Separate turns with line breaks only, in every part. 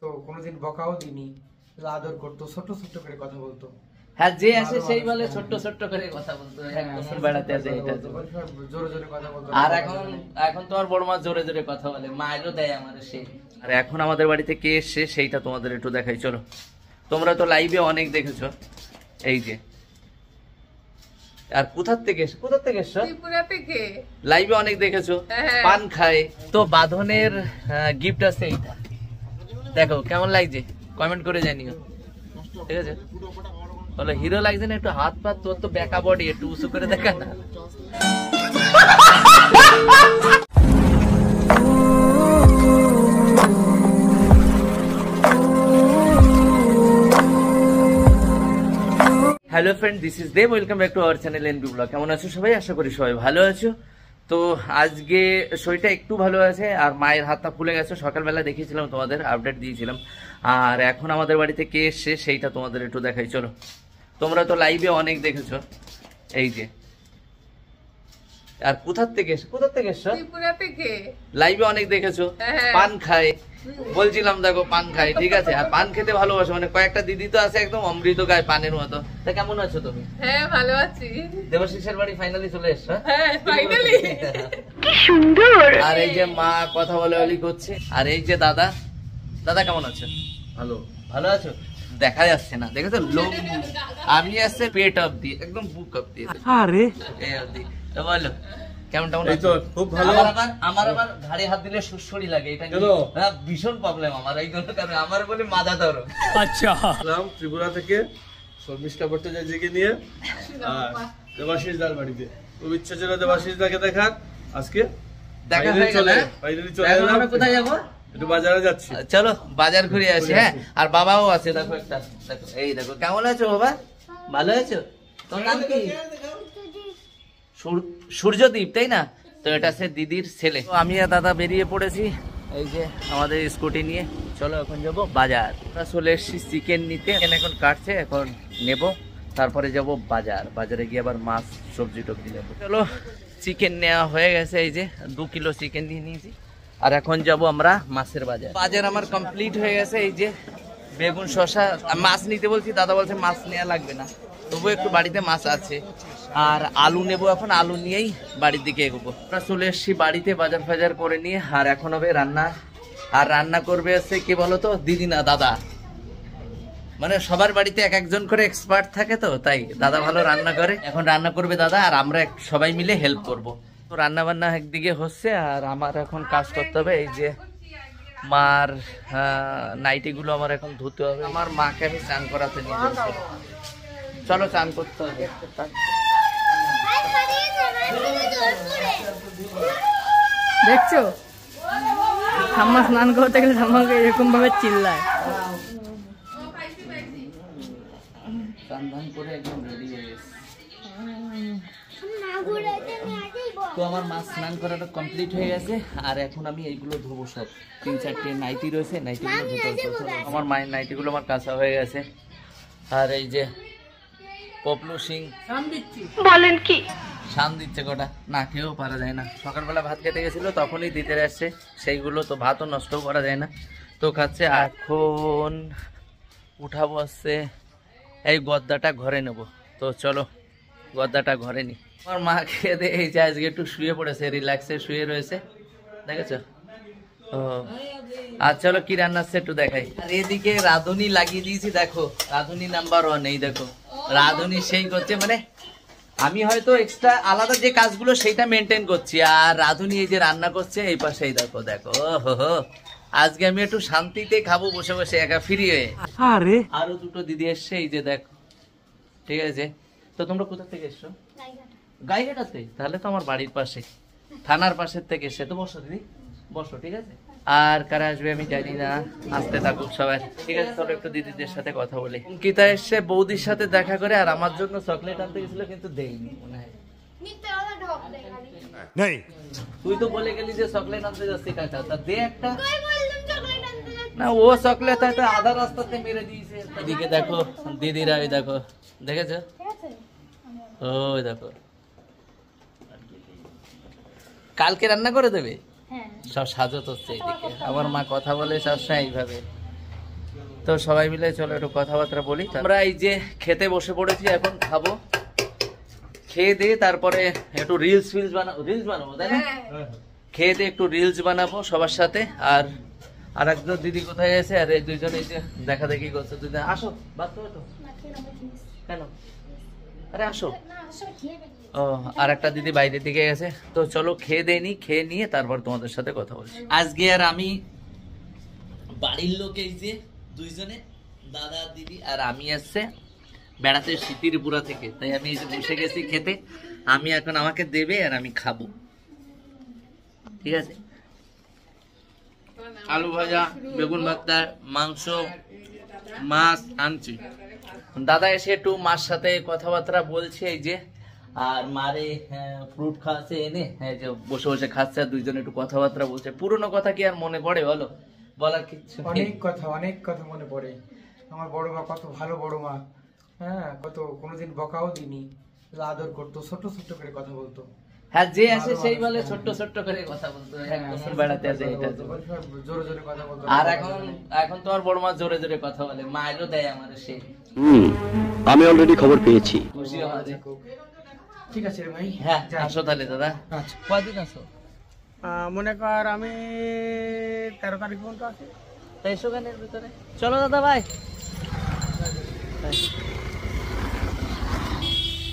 তো কোনোদিন বকাও দিইনি, আদর করতো, ছোট ছোট করে কথা বলতো।
হ্যাঁ, যে আসে সেই বলে ছোট ছোট করে কথা বলতো, একদম বেড়াতে আসে এটা
জোরে জোরে কথা বলতো।
আর এখন তোমার বড় মা জোরে জোরে কথা বলে, মায়েরও দেয় আমার সেই। আর এখন আমাদের বাড়িতে কে এসছে সেইটা তোমাদের একটু দেখাই, চলো। তোমরা তো লাইভে অনেক দেখেছো, এই যে। আর কোথা থেকে এসছো?
ত্রিপুরা থেকে
লাইভে অনেক দেখেছো, পান খায়। তো বাঁধনের গিফট আছে এইটা, দেখো কেমন লাগছে, কমেন্ট করে জানিও, ঠিক আছে? বলো হিরো লাগছে না? একটু হাত পা, তোর তো বেকা বডি, একটু উঁচু করে দেখা না। Hello friend, this is Dev, welcome back to our channel NB vlog. কেমন আছো সবাই? আশা করি সবাই ভালো আছো। তো আজকে শরীরটা একটু ভালো আছে, আর মায়ের হাতটা ফুলে গেছে। সকালবেলা দেখিয়েছিলাম, তোমাদের আপডেট দিয়েছিলাম। আর এখন আমাদের বাড়িতে কে এসছে সেইটা তোমাদের একটু দেখাই, চলো। তোমরা তো লাইভে অনেক দেখেছো, এই যে। আর কোথা থেকে এসছো?
ত্রিপুরা থেকে
লাইভে অনেক দেখেছো, পান খায়। বলছিলাম দেখো পান খায়, ঠিক আছে? আর পান খেতে ভালোবাসে, মানে কয়েকটা দিদি তো আছে একদম অমৃত গায়ে পানের মতো। তা কেমন আছো তুমি?
হ্যাঁ, ভালো আছি।
দেবাশিসের বাড়ি ফাইনালি চলে এসছো?
হ্যাঁ, ফাইনালি।
কি সুন্দর। আর এই যে মা কথা বলে করছে, আর এই যে দাদা কেমন আছো? ভালো আছো? দেখা যাচ্ছে না, দেখেছো লোক। আমি আসছে পেট অব্দি, একদম বুক অব্দি। আরে এই অব্দি। তো বলো কেমন
খুব ভালো।
আমার আবার ঘাড়ে হাত দিলে সুড়সুড়ি লাগে, এটা ভীষণ প্রবলেম আমার। এই জন্য আমার বলে মাজা ধরো। আচ্ছা,
ত্রিপুরা থেকে শর্মিষ্ঠা ভট্টাচার্যকে নিয়ে দেবাশিস দার বাড়িতে। খুব ইচ্ছা ছিল দেবাশিস দাকে দেখার, আজকে
দেখা হয়ে গেল। আমরা কোথায় যাবো?
একটু বাজারে যাচ্ছি,
চলো বাজার ঘুরে আসি। হ্যাঁ, আর বাবাও আছে, দেখো একটা, দেখো এই দেখো। কেমন আছো বাবা? ভালো আছো? তোর নাম কি? সূর্যদীপ, তাই না? তো এটা সে দিদির ছেলে। আমি আর দাদা বেরিয়ে পড়েছি, এই যে আমাদের স্কুটি নিয়ে। চলো এখন যাবো বাজার। আমরা চলে এসেছি চিকেন নিতে, এখন কাটছে, এখন নেব, তারপরে যাব বাজারে গিয়ে আবার মাছ সবজি টবজি নেবো। চলো, চিকেন নেওয়া হয়ে গেছে, এই যে 2 কিলো চিকেন নিয়ে নিয়েছি। আর এখন যাব আমরা মাছের বাজার আমার কমপ্লিট হয়ে গেছে। এই যে বেগুন, শসা, মাছ নিতে বলছি, দাদা বলছে মাছ নেওয়া লাগবে না, তবু একটু বাড়িতে মাছ আছে। আর আলু নেবো, এখন আলু নিয়েই বাড়ির দিকে এগোবো। আমরা চলে এসেছি বাড়িতে বাজার করে নিয়ে। আর এখন হবে রান্না। আর রান্না করবে হচ্ছে কি বলতো, দিদি না দাদা। মানে সবার বাড়িতে এক একজন করে এক্সপার্ট থাকে, তো তাই দাদা ভালো রান্না করে। এখন রান্না করবে দাদা, আর আমরা সবাই মিলে হেল্প করব। তো রান্না বান্না একদিকে হচ্ছে, আর আমার এখন কাজ করতে হবে। এই যে মার নাইটি গুলো আমার এখন ধুতে হবে। আমার মাকে আমি স্নান করাতে নিয়ে যাচ্ছি, চলো চান করতে হবে।
দেখছো ঠাম্মা স্নান করতে গেলে ঠাম্মাকে এরকম ভাবে চিল্লায়।
করে একদম রেডি হয়ে গেছে। তো আমার মাছ স্নান করাটা কমপ্লিট হয়ে গেছে। আর এখন আমি এইগুলো ধোবো, সব 3-4টে নাইটি রয়েছে, নাইটিগুলো ধুতে হবে। আমার মায়ের নাইটিগুলো আমার কাঁচা হয়ে গেছে। আর এই যে পপলু সিং বলেন কি শান দিচ্ছে, কটা না খেয়েও পারা যায় না। সকালবেলা ভাত খেতে গেছিল, তখনই দিতে আসছে সেইগুলো, তো ভাতও নষ্টও করা যায় না, তো খাচ্ছে। এখন উঠাবো আসছে, এই গদ্দাটা ঘরে নেব। তো চলো গদ্দাটা ঘরে নি। আমার মা খেয়ে দিয়ে এই যে আজকে একটু শুয়ে পড়েছে, রিল্যাক্সে শুয়ে রয়েছে, দেখেছো? ও আর চলো কি রান্না আছে একটু দেখাই। আর এদিকে রাঁধুনি লাগিয়ে দিয়েছি, দেখো রাঁধুনি নাম্বার 1। এই দেখো রাঁধুনি সেই করছে, মানে আমি হয়তো এক্সট্রা আলাদা যে কাজগুলো সেইটা মেনটেন করছি, আর রাঁধুনি এই যে রান্না করছে এই পাশেই। দেখো দেখো, হো আজকে আমি একটু শান্তিতে খাবো বসে বসে, একা ফ্রি হয়ে। আরে আরো 2টো দিদি এসছে, এই যে দেখো, ঠিক আছে? তো তোমরা কোথা থেকে এসছো? গাইঘাটাতে? তাহলে তো আমার বাড়ির পাশে, থানার পাশের থেকে এসে। তো বসো দিদি, বসো, ঠিক আছে? আর কারা আসবে আমি জানি না, আসতে থাকুক সবাই, ঠিক আছে? চলো একটু দিদিদের সাথে কথা বলি। অঙ্কিতা এসে বৌদির সাথে দেখা করে, আর আমার জন্য চকলেট আনতে গেছিল, কিন্তু দেইনি মনে হয়। তুই তো বলে গেলি যে চকলেট আনতে যাচ্ছি কাকা, তা দে একটা। না ও চকলেট হয়তো আধা রাস্তাতে মেরে দিয়েছে। এদিকে দেখো দিদিরা, ওই দেখো, দেখেছো? ওই দেখো, কালকে রান্না করে দেবে, সব সাজত হচ্ছে এইদিকে। আমার মা কথা বলে সবসময় এইভাবে, তো সবাই মিলে চলো একটু কথাবার্তা বলি। আমরা এই যে খেতে বসে পড়েছি, এখন খাবো। খেয়ে দিয়ে তারপরে একটু রিলস বানাবো, তাই না? খেয়ে দিয়ে একটু রিলস বানাবো সবার সাথে। আর একজন দিদি কোথায় গেছে, আর এই দুইজনে এই যে দেখা দেখি করছে। দুইজন আসো, বাদ তো কেন? আরে আসো। ও, আর একটা দিদি বাইরের দিকে গেছে। তো চলো খেয়ে দেয়নি, খেয়ে নিয়ে তারপর তোমাদের সাথে কথা বলছি। আজকে আর আমি বাড়ির লোক, এই যে দুইজনে, দাদা দিদি আর আমি আসছে বেড়াতে ত্রিপুরা থেকে। তাই আমি এই যে বসে গেছি খেতে। আমি এখন আমাকে দেবে আর আমি খাবো, ঠিক আছে? আলু ভাজা, বেগুন ভর্তা, মাংস, মাছ আনছি। দাদা এসে একটু মার সাথে কথাবার্তা বলছে এই যে, আর মারে ফ্রুট খাওয়াছে এনে, এই যে বসে বসে খাচ্ছে, আর দুইজনে একটু কথাবার্তা বলছে। পুরনো কথা কি আর মনে পড়ে বলো? বলার কিছু
অনেক কথা মনে পড়ে। আমার বড় মা কত ভালো বড় মা, হ্যাঁ, কত কোনোদিন বকাও দিনি, আদর করতো, ছোট ছোট করে কথা বলতো।
হ্যাঁ, যে আসে সেই বলে ছোট্ট ছোট্ট করে কথা বলতো, বেড়াতে আসে এটা
জোরে জোরে কথা বলতো।
আর এখন তোমার বড় মা জোরে জোরে কথা বলে, মায়েরও দেয় আমার সে।
আমি অলরেডি খবর পেয়েছি।
খুশি আমাদের।
ঠিক আছে রে ভাই,
হ্যাঁ, আসো তাহলে দাদা।
আচ্ছা,
কয়দিন আসো?
মনে কর আমি 13 তারিখ পর্যন্ত আছি।
তাই এসো গানের ভিতরে। চলো দাদা ভাই।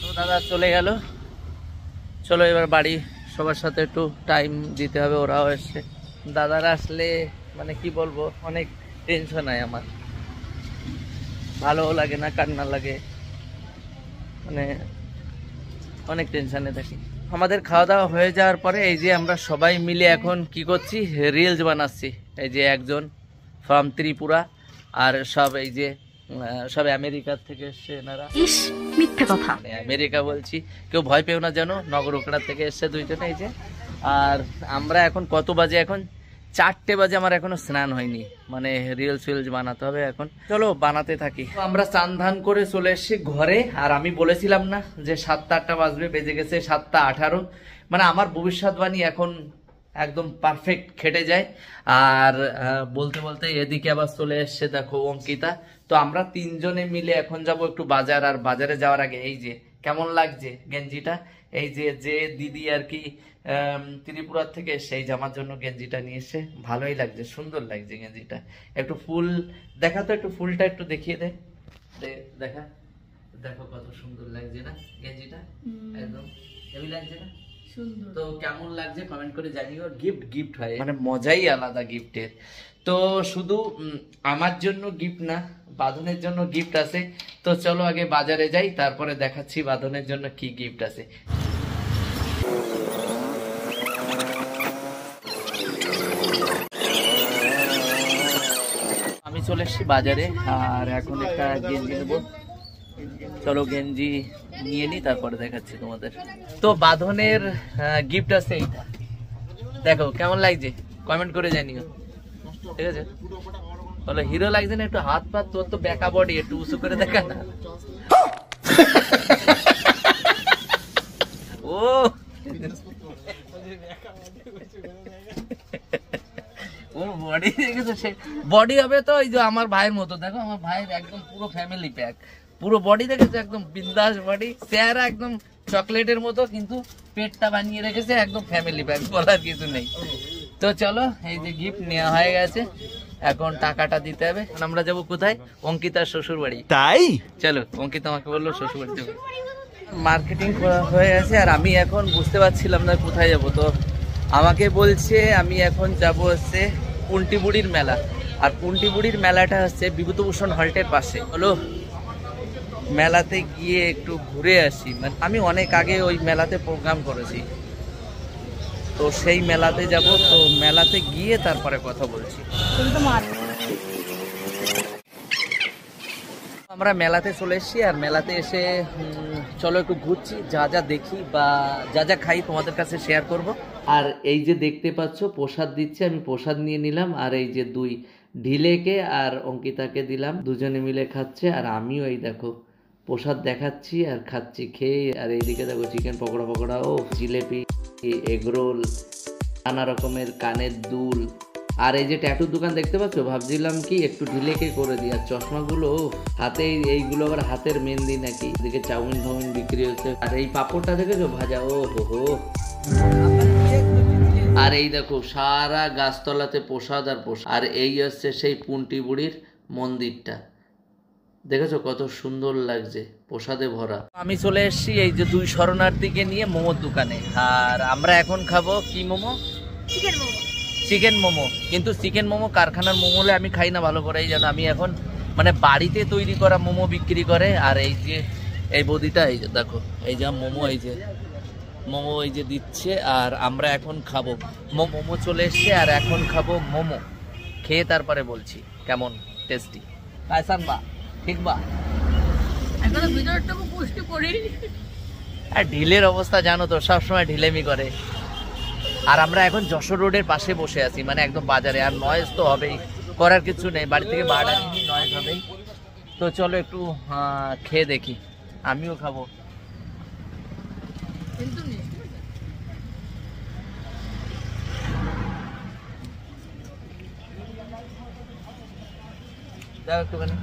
তো দাদা চলে গেল। চলো এবার বাড়ি, সবার সাথে একটু টাইম দিতে হবে। ওরাও এসছে। দাদারা আসলে মানে কি বলবো, অনেক টেনশন হয় আমার। ভালোও লাগে না, কান্না লাগে, মানে অনেক টেনশনে থাকি। আমাদের খাওয়া দাওয়া হয়ে যাওয়ার পরে এই যে আমরা সবাই মিলে এখন কি করছি, রিলস বানাচ্ছি। এই যে একজন ফ্রম ত্রিপুরা, আর সব এই যে সব আমেরিকার থেকে এসছে এনারা।
মিথ্যে কথা।
আমেরিকা বলছি, কেউ ভয় পেও না জানো, নগর ওকড়া থেকে এসছে দুইজনে এই যে। আর আমরা এখন কত বাজে, এখন 4টে বাজে, আমার এখনো স্নান হয়নি, মানে রিলস বানাতে হবে এখন। চলো বানাতে থাকি। আমরা চান ধান করে চলে এসেছি ঘরে। আর আমি বলেছিলাম না যে 7টা 8টা বাজবে, বেজে গেছে 7টা 18। মানে আমার ভবিষ্যৎবাণী এখন একদম পারফেক্ট খেটে যায়। আর বলতে বলতে এদিকে আবার চলে এসছে দেখো অঙ্কিতা। তো আমরা 3জনে মিলে এখন যাব একটু বাজার। আর বাজারে যাওয়ার আগে এই যে কেমন লাগছে গেঞ্জিটা, এই যে দিদি আর কি ত্রিপুরার থেকে সেই জামার জন্য গেঞ্জিটা নিয়ে এসে, ভালোই লাগছে, সুন্দর লাগছে গেঞ্জিটা। একটু ফুল দেখা তো, একটু ফুলটা একটু দেখিয়ে দে, দেখা, দেখো কত সুন্দর লাগছে না গেঞ্জিটা, একদম হেভি লাগছে না? তো কেমন লাগছে কমেন্ট করে জানিও। গিফট হয়, মানে মজাই আলাদা গিফটের। তো শুধু আমার জন্য গিফট না, বাঁধনের জন্য গিফট আছে। তো চলো আগে বাজারে যাই, তারপরে দেখাচ্ছি বাঁধনের জন্য কি গিফট আছে। আমি চলে এসেছি বাজারে, আর এখন একটা গেঞ্জি নেবো। চলো গেঞ্জি নিয়ে নি, তারপরে দেখাচ্ছি তোমাদের। তো বাঁধনের গিফট আছে এইটা, দেখো কেমন লাগছে কমেন্ট করে জানিও, ঠিক আছে? বলো হিরো লাগছে না? একটু হাত পা, তোর তো বেকা বডি, একটু উঁচু করে দেখা না। ও ওর বডি দেখেছো, সে বডি হবে তো ওই যে আমার ভাইয়ের মতো। দেখো আমার ভাইয়ের একদম পুরো ফ্যামিলি প্যাক, পুরো বডি দেখেছো, একদম বিন্দাস বডি, চেহারা একদম চকলেটের মতো, কিন্তু পেটটা বানিয়ে রেখেছে একদম ফ্যামিলি প্যাক, বলার কিছু নেই। তো চলো এই যে গিফট নেওয়া হয়ে গেছে, এখন টাকাটা দিতে হবে। আমরা যাবো কোথায়? অঙ্কিতার শ্বশুর বাড়ি।
তাই
চলো, অঙ্কিতা আমাকে বললো শ্বশুর বাড়ি যাবো। মার্কেটিং করা হয়ে গেছে, আর আমি এখন বুঝতে পারছিলাম না কোথায় যাব। তো আমাকে বলছে আমি এখন যাব হচ্ছে পুন্টিবুড়ির মেলা। আর পুন্টিবুড়ির মেলাটা হচ্ছে বিভূতিভূষণ হল্টের পাশে। হলো মেলাতে গিয়ে একটু ঘুরে আসি। মানে আমি অনেক আগে ওই মেলাতে প্রোগ্রাম করেছি, তো সেই মেলাতে যাব। তো মেলাতে গিয়ে তারপরে কথা বলছি। আমরা মেলাতে চলে এসেছি, আর মেলাতে এসে চলো একটু ঘুরছি, যা যা দেখি বা যা যা খাই তোমাদের কাছে শেয়ার করব। আর এই যে দেখতে পাচ্ছ প্রসাদ দিচ্ছে, আমি প্রসাদ নিয়ে নিলাম। আর এই যে দুই ঢিলেকে আর অঙ্কিতাকে দিলাম, দুজনে মিলে খাচ্ছে। আর আমিও এই দেখো প্রসাদ দেখাচ্ছি আর খাচ্ছি, খেয়ে। আর এইদিকে দেখো চিকেন পকোড়া, ও জিলেপি, এগরোল, নানা রকমের কানের দুল, আর এই যে ট্যাটুর দোকান দেখতে পাচ্ছ, ভাবছিলাম কি একটু ঢিলেকে করে দিই। আর চশমাগুলো হাতে, এইগুলো আবার হাতের মেহেন্দি নাকি। এদিকে চাউমিন ফাউমিন বিক্রি হচ্ছে। আর এই পাপড়টা দেখেছো ভাজা, ও হো। আর এই দেখো সারা গাছতলাতে প্রসাদ আর প্রসাদ। আর এই হচ্ছে সেই পুন্টি বুড়ির মন্দিরটা, দেখেছো কত সুন্দর লাগছে, প্রসাদে ভরা। আমি চলে এসেছি এই যে 2 শরণার্থীকে নিয়ে মোমোর দোকানে। আর আমরা এখন খাবো কি মোমো? চিকেন মোমো। কিন্তু চিকেন মোমো কারখানার মোমো হলে আমি খাই না ভালো করে, এই জানো। আমি এখন মানে বাড়িতে তৈরি করা মোমো বিক্রি করে। আর এই যে এই বদিটা, এই যে দেখো, এই যে মোমো, এই যে মোমো এই যে দিচ্ছে। আর আমরা এখন খাবো মোমো। চলে এসছে আর এখন খাবো মোমো। খেয়ে তারপরে বলছি কেমন টেস্টি। কায়সান বা ঠিক বা?
এখনো ভিতরটুকু পুষ্টি করিনি।
আর ঢিলের অবস্থা জানো তো, সবসময় ঢিলেমি করে। আর আমরা এখন যশোর রোডের পাশে বসে আছি, মানে একদম বাজারে। আর নয়েজ তো হবেই, করার কিছু নেই, বাড়ি থেকে বাড়া নিয়ে নয়েজ হবেই। তো চলো একটু খেয়ে দেখি, আমিও খাবো। দাও একটুখানি।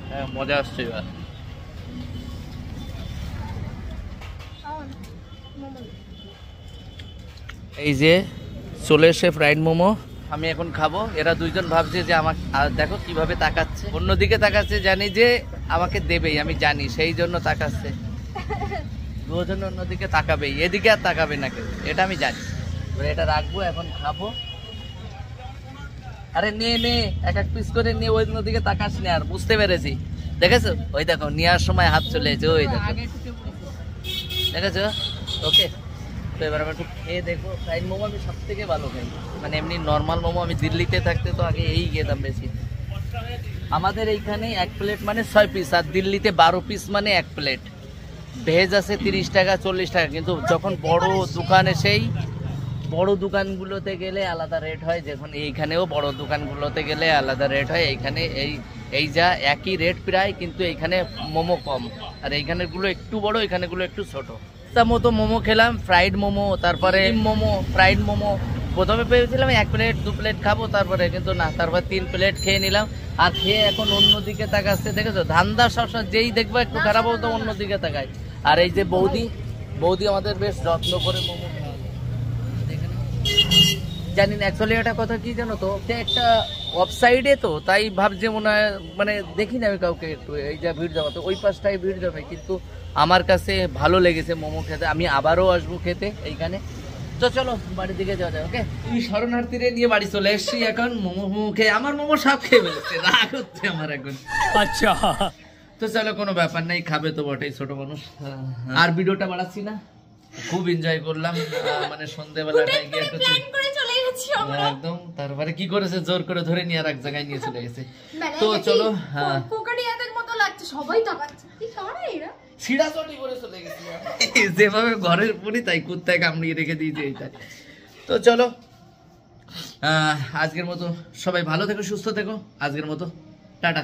হ্যাঁ, মজা আসছে এবার। এই যে চলে এসে ফ্রাইড মোমো, আমি এখন খাবো। এরা দুইজন ভাবছে যে আমাকে, দেখো কিভাবে তাকাচ্ছে, অন্যদিকে তাকাচ্ছে, জানি যে আমাকে দেবেই, আমি জানি, সেই জন্য তাকাচ্ছে। দুজন অন্যদিকে তাকাবেই, এদিকে আর তাকাবে না কেউ, এটা আমি জানি। এটা রাখবো, এখন খাবো। আরে নে এক পিস করে নিয়ে ওই দিকে তাকাস না। আর বুঝতে পেরেছি, দেখেছো, ওই দেখো নেওয়ার সময় হাত চলে এসেছে, ওই দেখো, দেখেছো? ওকে, তো এবার আমি একটু খেয়ে দেখবো। ফ্রাইড মোমো আমি সব থেকে ভালো খাই, মানে এমনি নর্মাল মোমো। আমি দিল্লিতে থাকতে তো আগে এই খেতাম বেশি। আমাদের এইখানে 1 প্লেট মানে 6 পিস, আর দিল্লিতে 12 পিস মানে 1 প্লেট। ভেজ আছে 30 টাকা 40 টাকা। কিন্তু যখন বড় দোকানে, সেই বড় দোকানগুলোতে গেলে আলাদা রেট হয়। যখন এইখানেও বড় দোকানগুলোতে গেলে আলাদা রেট হয়। এইখানে এই যা একই রেট প্রায়, কিন্তু এইখানে মোমো কম। আর এইখানেরগুলো একটু বড়, এখানেগুলো একটু ছোট। তার মতো মোমো খেলাম, ফ্রাইড মোমো, তারপরে মোমো, ফ্রাইড মোমো। প্রথমে ভেবেছিলাম 1 প্লেট 2 প্লেট খাবো, তারপরে কিন্তু না, তারপর 3 প্লেট খেয়ে নিলাম। আর খেয়ে এখন অন্যদিকে তাকাচ্ছে, দেখেছো? ধান্দা সবসময় যেই দেখবো একটু খারাপ হতো অন্যদিকে তাকায়। আর এই যে বৌদি আমাদের বেশ যত্ন করে মোমো খাওয়াবে। জানি না অ্যাকচুয়ালি এটা কথা কি জানো তো, একটা অফসাইডে তো, তাই ভাবছে মনে হয়, মানে দেখি না আমি কাউকে একটু এই যা ভিড় জমাতে, ওই পাশটাই ভিড় জমে। কিন্তু আমার কাছে ভালো লেগেছে মোমো খেতে, আমি আবারও আসবো খেতে এইখানে। তো চলো বাড়ির দিকে যাওয়া যায়। ওকে, তুই শরণার্থীরে নিয়ে বাড়ি চলে এসছি। এখন মোমো খেয়ে, আমার মোমো সব খেয়ে ফেলেছে, রাগ হচ্ছে আমার এখন। আচ্ছা, তো চলো, কোনো ব্যাপার নাই, খাবে তো বটেই, ছোট মানুষ। আর ভিডিওটা বাড়াচ্ছি না, খুব এনজয় করলাম। মানে সন্ধ্যেবেলাটাই গিয়ে একদম, তারপরে কি করেছে, জোর করে ধরে নিয়ে আর এক জায়গায় নিয়ে চলে গেছে। তো চলো, হ্যাঁ, ছিড়াছড়ি করে চলে গেছি, যেভাবে ঘরের পরি তাই কুত্তায় কামড়িয়ে রেখে দিয়েছে এইটা। তো চলো, আজকের মতো সবাই ভালো থেকো, সুস্থ থেকো। আজকের মতো টাটা।